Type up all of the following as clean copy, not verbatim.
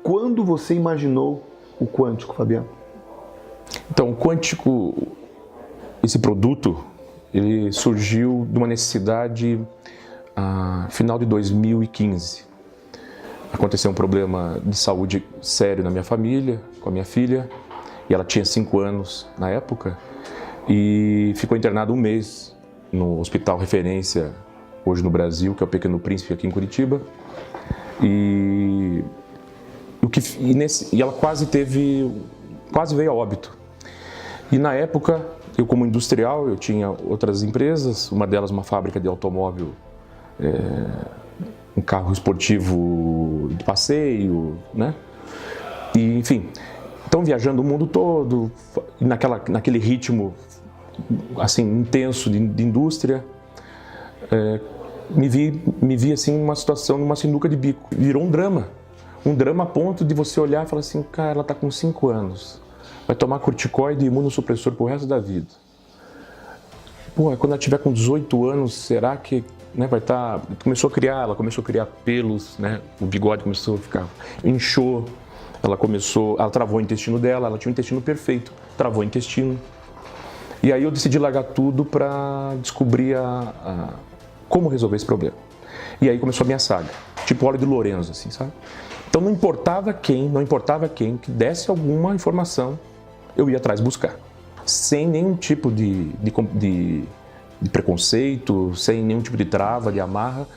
quando você imaginou o quântico, Fabiano? Então, o quântico, esse produto, ele surgiu de uma necessidade final de 2015. Aconteceu um problema de saúde sério na minha família, com a minha filha, e ela tinha 5 anos na época, e ficou internada um mês no hospital referência hoje no Brasil, que é o Pequeno Príncipe aqui em Curitiba, e ela quase veio a óbito. E na época, eu como industrial, eu tinha outras empresas, uma delas uma fábrica de automóvel, um carro esportivo de passeio, né? E, enfim, então viajando o mundo todo, naquele ritmo assim intenso de indústria, me vi assim numa situação, numa sinuca de bico. Virou um drama a ponto de você olhar e falar assim, cara, ela está com 5 anos, vai tomar corticoide e imunossupressor pro resto da vida. Pô, quando ela tiver com 18 anos, será que, né, vai estar... Ela começou a criar pelos, né, o bigode começou a ficar, inchou, ela travou o intestino dela, ela tinha o intestino perfeito, travou o intestino. E aí eu decidi largar tudo para descobrir como resolver esse problema. E aí começou a minha saga, tipo óleo de Lorenzo, assim, sabe? Então não importava quem que desse alguma informação, eu ia atrás buscar. Sem nenhum tipo de preconceito, sem nenhum tipo de trava, de amarra,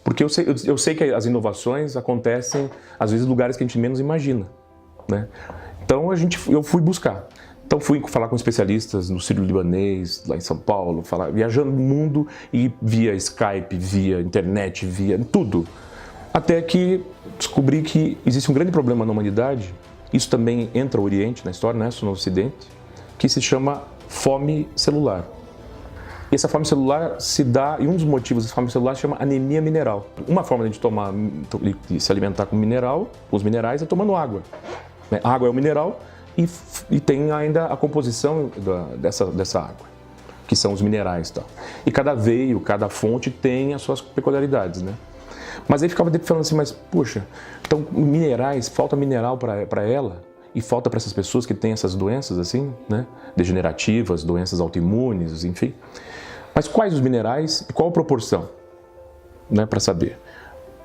porque eu sei que as inovações acontecem, às vezes, em lugares que a gente menos imagina, né? Então eu fui buscar. Então fui falar com especialistas no Sírio-Libanês, lá em São Paulo, viajando no mundo e via Skype, via internet, via tudo. Até que descobri que existe um grande problema na humanidade, isso também entra no Oriente, na história, não é só no Ocidente, que se chama fome celular. E essa fome celular se dá, e um dos motivos dessa fome celular se chama anemia mineral. Uma forma de se alimentar com mineral, com os minerais, é tomando água. A água é o mineral e tem ainda a composição dessa água, que são os minerais e tal. E cada veio, cada fonte tem as suas peculiaridades, né? Mas aí ficava falando assim, mas poxa, então minerais, falta mineral para ela e falta para essas pessoas que têm essas doenças assim, né, degenerativas, doenças autoimunes, enfim. Mas quais os minerais e qual a proporção, né, para saber?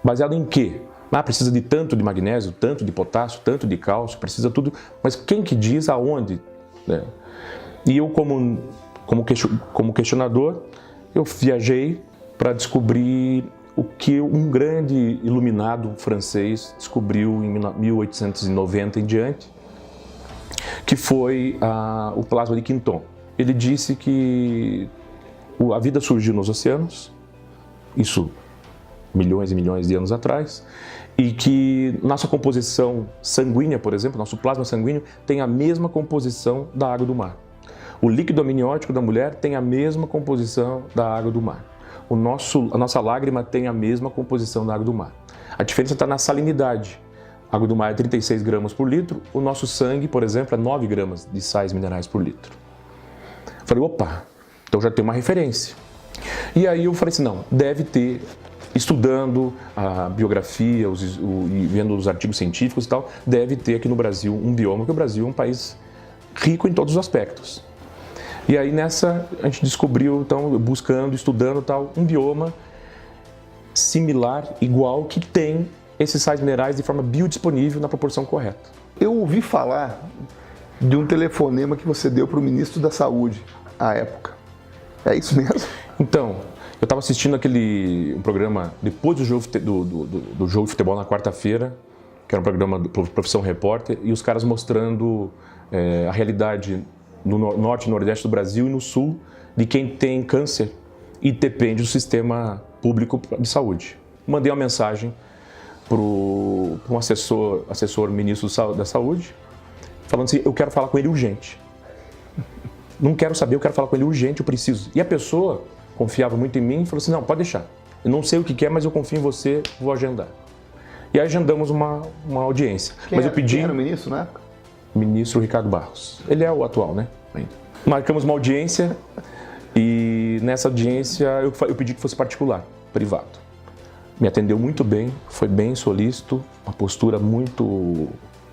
Baseado em quê? Precisa de tanto de magnésio, tanto de potássio, tanto de cálcio, precisa tudo, mas quem que diz aonde, né? E eu como questionador, eu viajei para descobrir o que um grande iluminado francês descobriu em 1890 em diante, que foi o plasma de Quinton. Ele disse que a vida surgiu nos oceanos, isso milhões e milhões de anos atrás, e que nossa composição sanguínea, por exemplo, nosso plasma sanguíneo tem a mesma composição da água do mar. O líquido amniótico da mulher tem a mesma composição da água do mar. A nossa lágrima tem a mesma composição da água do mar. A diferença está na salinidade. A água do mar é 36 gramas por litro, o nosso sangue, por exemplo, é 9 gramas de sais minerais por litro. Falei, opa, então já tem uma referência. E aí eu falei assim, não, deve ter, estudando a biografia e vendo os artigos científicos e tal, deve ter aqui no Brasil um bioma, porque o Brasil é um país rico em todos os aspectos. E aí nessa a gente descobriu, então, buscando, estudando tal, um bioma similar, igual, que tem esses sais minerais de forma biodisponível na proporção correta. Eu ouvi falar de um telefonema que você deu para o ministro da Saúde à época. É isso mesmo? Então, eu estava assistindo um programa depois do jogo de futebol na quarta-feira, que era um programa do Profissão Repórter, e os caras mostrando a realidade no norte e nordeste do Brasil e no sul de quem tem câncer e depende do sistema público de saúde. Mandei uma mensagem para um assessor ministro da Saúde, falando assim, eu quero falar com ele urgente. Não quero saber, eu quero falar com ele urgente, eu preciso. E a pessoa confiava muito em mim e falou assim, não, pode deixar. Eu não sei o que é, mas eu confio em você, vou agendar. E aí agendamos uma audiência. Mas eu pedi... Quem era o ministro na época? Ministro Ricardo Barros. Ele é o atual, né? Ainda. Marcamos uma audiência e nessa audiência eu pedi que fosse particular, privado. me atendeu muito bem, foi bem solícito, uma postura muito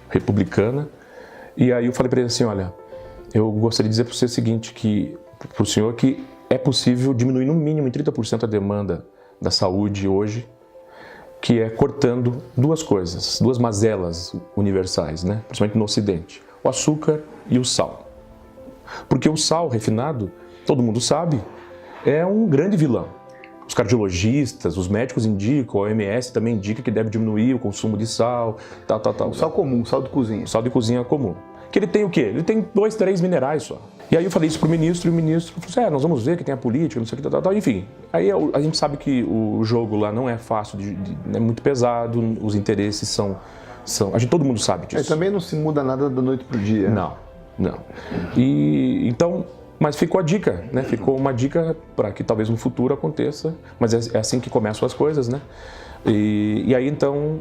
republicana. E aí eu falei para ele assim, olha, eu gostaria de dizer para você o seguinte, para o senhor que é possível diminuir no mínimo em 30% a demanda da saúde hoje, que é cortando duas coisas, duas mazelas universais, né? Principalmente no Ocidente, o açúcar e o sal. Porque o sal refinado, todo mundo sabe, é um grande vilão. Os cardiologistas, os médicos indicam, a OMS também indica que deve diminuir o consumo de sal, tal. O sal comum, sal de cozinha. O sal de cozinha comum. Que ele tem o quê? Ele tem 2, 3 minerais só. E aí eu falei isso pro ministro, e o ministro falou assim, nós vamos ver que tem a política, não sei o que, tal. Enfim, aí a gente sabe que o jogo lá não é fácil, é muito pesado, os interesses são todo mundo sabe disso. Também não se muda nada da noite pro dia. Não. E então, mas ficou a dica, né? Ficou uma dica para que talvez no futuro aconteça, mas é assim que começam as coisas, né? E aí então,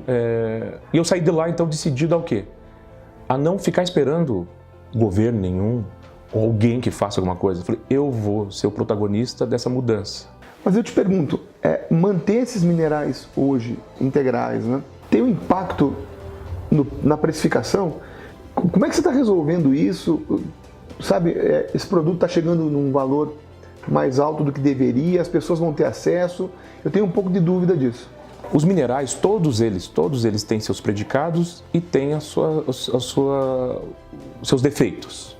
e eu saí de lá então decidido ao quê? A não ficar esperando governo nenhum ou alguém que faça alguma coisa. Eu falei, eu vou ser o protagonista dessa mudança. Mas eu te pergunto, manter esses minerais hoje integrais, né, tem um impacto na precificação? Como é que você está resolvendo isso? Sabe, esse produto está chegando num valor mais alto do que deveria, as pessoas vão ter acesso? Eu tenho um pouco de dúvida disso. Os minerais, todos eles têm seus predicados e têm os seus defeitos.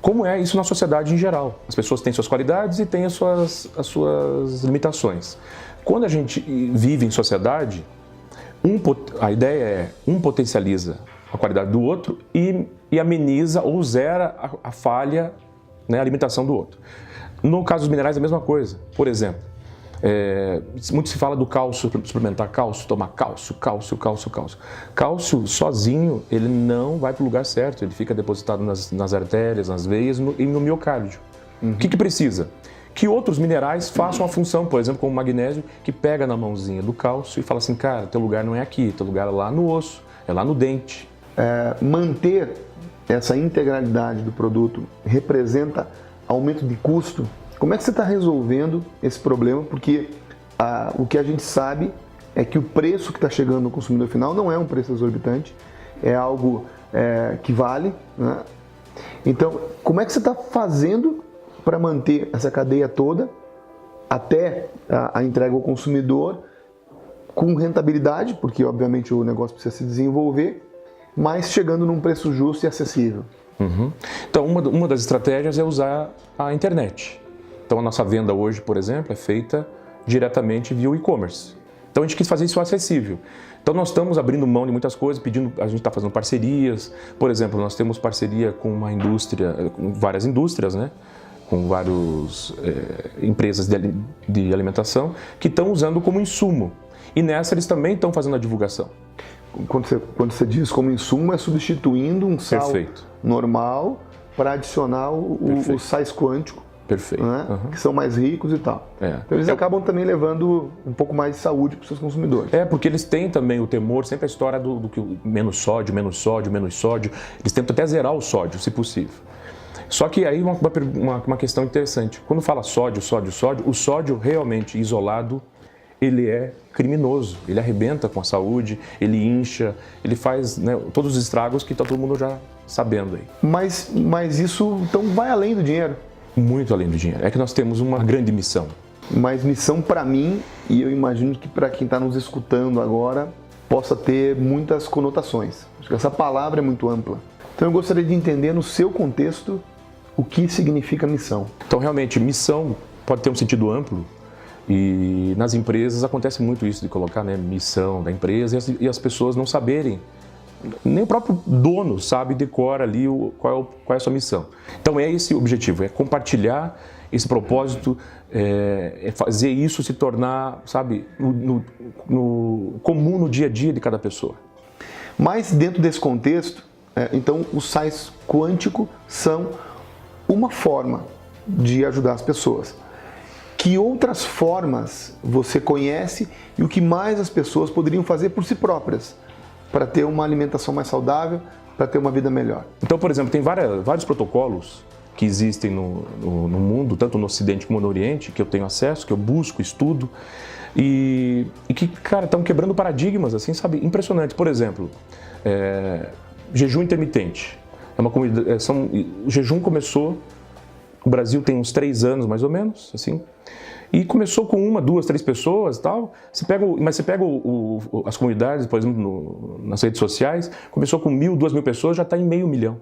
Como é isso na sociedade em geral? As pessoas têm suas qualidades e têm as suas limitações. Quando a gente vive em sociedade, a ideia é um potencializa a qualidade do outro e ameniza ou zera a falha, né, a limitação do outro. No caso dos minerais é a mesma coisa. Por exemplo, muito se fala do cálcio, suplementar cálcio, tomar cálcio. Cálcio sozinho, ele não vai para o lugar certo, ele fica depositado nas artérias, nas veias e no miocárdio. O que precisa? Que outros minerais façam a função, por exemplo, como o magnésio, que pega na mãozinha do cálcio e fala assim, cara, teu lugar não é aqui, teu lugar é lá no osso, é lá no dente. Manter essa integralidade do produto representa aumento de custo? Como é que você está resolvendo esse problema? Porque o que a gente sabe é que o preço que está chegando no consumidor final não é um preço exorbitante, é algo que vale, né? Então, como é que você está fazendo para manter essa cadeia toda até a entrega ao consumidor com rentabilidade, porque obviamente o negócio precisa se desenvolver, mas chegando num preço justo e acessível? Então, uma das estratégias é usar a internet. Então, a nossa venda hoje, por exemplo, é feita diretamente via e-commerce. Então, a gente quis fazer isso acessível. Então, nós estamos abrindo mão de muitas coisas, a gente está fazendo parcerias. Por exemplo, nós temos parceria com uma indústria, com várias indústrias, né? Com várias empresas de alimentação que estão usando como insumo. E nessa eles também estão fazendo a divulgação. Quando você diz como insumo, é substituindo um sal normal para adicionar os sais quânticos. Perfeito. Né? Que são mais ricos e tal. Então eles acabam também levando um pouco mais de saúde para os seus consumidores. Porque eles têm também o temor, sempre a história do que menos sódio. Eles tentam até zerar o sódio, se possível. Só que aí uma questão interessante. Quando fala sódio, o sódio realmente isolado, ele é criminoso. Ele arrebenta com a saúde, ele incha, ele faz, né, todos os estragos que está todo mundo já sabendo aí. Mas isso então vai além do dinheiro. Muito além do dinheiro. É que nós temos uma grande missão. Mas missão para mim, e eu imagino que para quem está nos escutando agora, possa ter muitas conotações. Acho que essa palavra é muito ampla. Então eu gostaria de entender no seu contexto o que significa missão. Então realmente, missão pode ter um sentido amplo e nas empresas acontece muito isso de colocar, né, missão da empresa e as pessoas não saberem. Nem o próprio dono sabe, decora ali qual é a sua missão. Então é esse o objetivo, é compartilhar esse propósito, é fazer isso se tornar, sabe, no comum no dia a dia de cada pessoa. Mas dentro desse contexto, então os sais quânticos são uma forma de ajudar as pessoas. Que outras formas você conhece e o que mais as pessoas poderiam fazer por si próprias para ter uma alimentação mais saudável, para ter uma vida melhor? Então, por exemplo, tem vários protocolos que existem no mundo, tanto no Ocidente como no Oriente, que eu tenho acesso, que eu busco, estudo, que, cara, estão quebrando paradigmas, assim, sabe, impressionante. Por exemplo, jejum intermitente. É uma comunidade, o jejum começou, o Brasil tem uns 3 anos, mais ou menos, assim, e começou com 1, 2, 3 pessoas, tal. Mas você pega as comunidades, por exemplo, nas redes sociais, começou com 1.000, 2.000 pessoas, já está em 500 mil.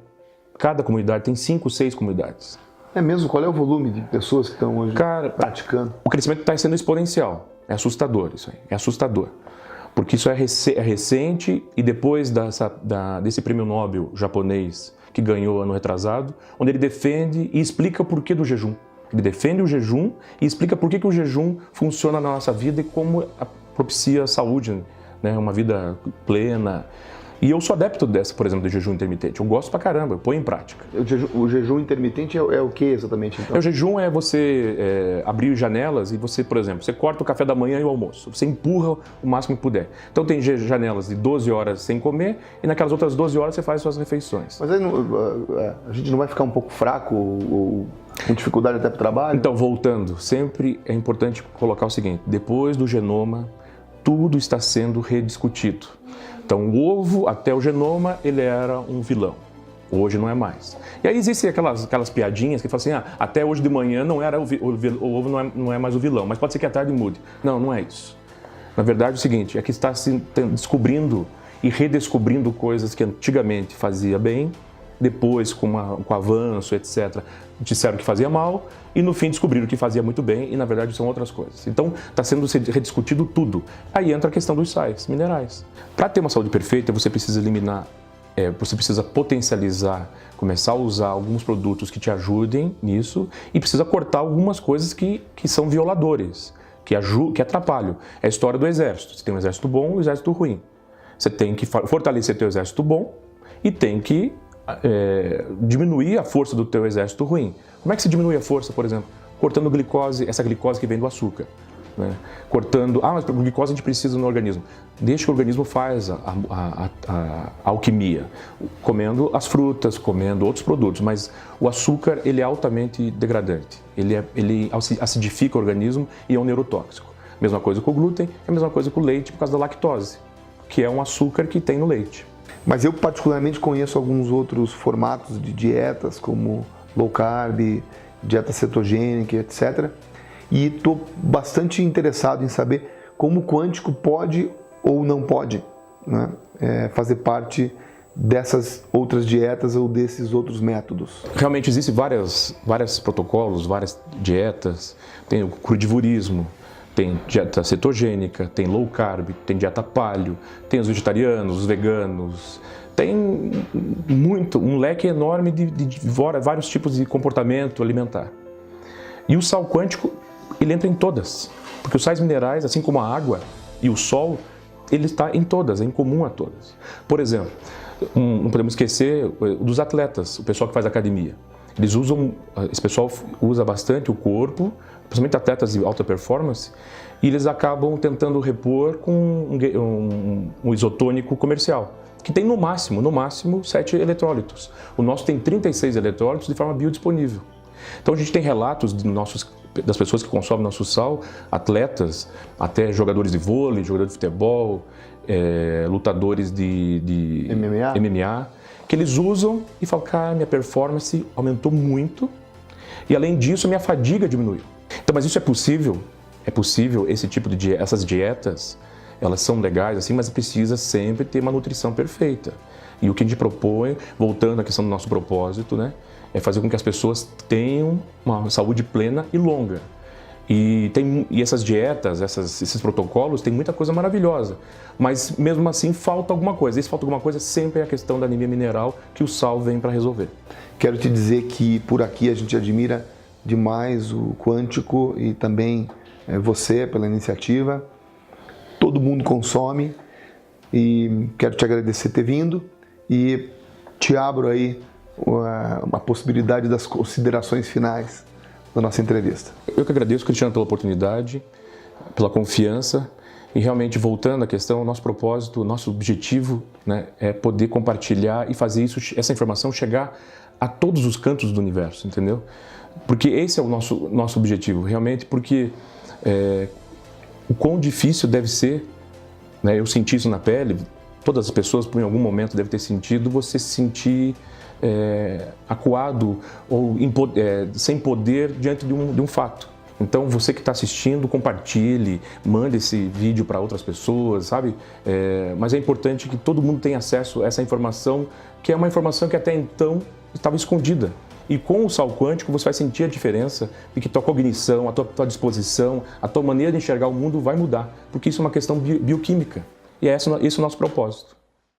Cada comunidade tem 5, 6 comunidades. É mesmo? Qual é o volume de pessoas que estão hoje praticando? O crescimento está sendo exponencial. É assustador isso aí, é assustador. Porque isso é recente e depois desse prêmio Nobel japonês que ganhou ano retrasado, onde ele defende e explica o porquê do jejum. Ele defende o jejum e explica por que o jejum funciona na nossa vida e como propicia saúde, né? Uma vida plena. E eu sou adepto dessa, por exemplo, do jejum intermitente. Eu gosto pra caramba, eu ponho em prática. O jejum intermitente é o que exatamente, então? O jejum é você abrir janelas e você, por exemplo, você corta o café da manhã e o almoço. Você empurra o máximo que puder. Então tem janelas de 12 horas sem comer e naquelas outras 12 horas você faz suas refeições. Mas aí a gente não vai ficar um pouco fraco ou com dificuldade até para o trabalho? Então, voltando, sempre é importante colocar o seguinte: depois do genoma, tudo está sendo rediscutido. Então, o ovo, até o genoma, ele era um vilão. Hoje não é mais. E aí existem aquelas piadinhas que falam assim, até hoje de manhã não era o ovo não é mais o vilão, mas pode ser que à tarde mude. Não, não é isso. Na verdade, é o seguinte, é que está se descobrindo e redescobrindo coisas que antigamente fazia bem, depois, com o avanço, etc., disseram que fazia mal, e no fim descobriram que fazia muito bem, e na verdade são outras coisas. Então, está sendo rediscutido tudo. Aí entra a questão dos sais minerais. Para ter uma saúde perfeita, você precisa eliminar, você precisa potencializar, começar a usar alguns produtos que te ajudem nisso, e precisa cortar algumas coisas que são violadores, que atrapalham. É a história do exército. Você tem um exército bom e um exército ruim. Você tem que fortalecer teu exército bom e tem que diminuir a força do teu exército ruim. Como é que se diminui a força, por exemplo? Cortando glicose, essa glicose que vem do açúcar. Né? Cortando, mas glicose a gente precisa no organismo. Deixa que o organismo faz a alquimia, comendo as frutas, comendo outros produtos, mas o açúcar ele é altamente degradante, ele acidifica o organismo e é um neurotóxico. Mesma coisa com o glúten, é a mesma coisa com o leite por causa da lactose, que é um açúcar que tem no leite. Mas eu particularmente conheço alguns outros formatos de dietas, como low carb, dieta cetogênica, etc. E estou bastante interessado em saber como o quântico pode ou não pode, né, fazer parte dessas outras dietas ou desses outros métodos. Realmente existem vários protocolos, várias dietas. Tem o crudivorismo, tem dieta cetogênica, tem low carb, tem dieta paleo, tem os vegetarianos, os veganos, tem um leque enorme de vários tipos de comportamento alimentar. E o sal quântico, ele entra em todas, porque os sais minerais, assim como a água e o sol, ele está em todas, é em comum a todas. Por exemplo, não podemos esquecer dos atletas, o pessoal que faz academia. Esse pessoal usa bastante o corpo, principalmente atletas de alta performance, e eles acabam tentando repor com um isotônico comercial, que tem no máximo 7 eletrólitos. O nosso tem 36 eletrólitos de forma biodisponível. Então a gente tem relatos das pessoas que consomem nosso sal, atletas, até jogadores de vôlei, jogadores de futebol, lutadores de MMA, que eles usam e falam, cara, minha performance aumentou muito e além disso minha fadiga diminuiu. Então, mas isso é possível esse tipo de essas dietas, elas são legais assim, mas precisa sempre ter uma nutrição perfeita. E o que a gente propõe, voltando à questão do nosso propósito, né, é fazer com que as pessoas tenham uma saúde plena e longa. E essas dietas, esses protocolos, tem muita coisa maravilhosa, mas mesmo assim falta alguma coisa. E se falta alguma coisa, sempre é a questão da anemia mineral que o sal vem para resolver. Quero te dizer que por aqui a gente admira demais o Quântico e também você pela iniciativa. Todo mundo consome e quero te agradecer ter vindo e te abro aí uma possibilidade das considerações finais da nossa entrevista. Eu que agradeço, Cristiano, pela oportunidade, pela confiança e realmente voltando à questão, nosso propósito, nosso objetivo, né, é poder compartilhar e fazer essa informação chegar a todos os cantos do universo, entendeu? Porque esse é o nosso objetivo, realmente, porque o quão difícil deve ser, né? Eu senti isso na pele, todas as pessoas em algum momento devem ter sentido, você se sentir acuado ou sem poder diante de um fato. Então, você que está assistindo, compartilhe, mande esse vídeo para outras pessoas, sabe? Mas é importante que todo mundo tenha acesso a essa informação, que é uma informação que até então estava escondida. E com o salto quântico você vai sentir a diferença de que tua cognição, a tua disposição, a tua maneira de enxergar o mundo vai mudar, porque isso é uma questão bioquímica. E esse é o nosso propósito.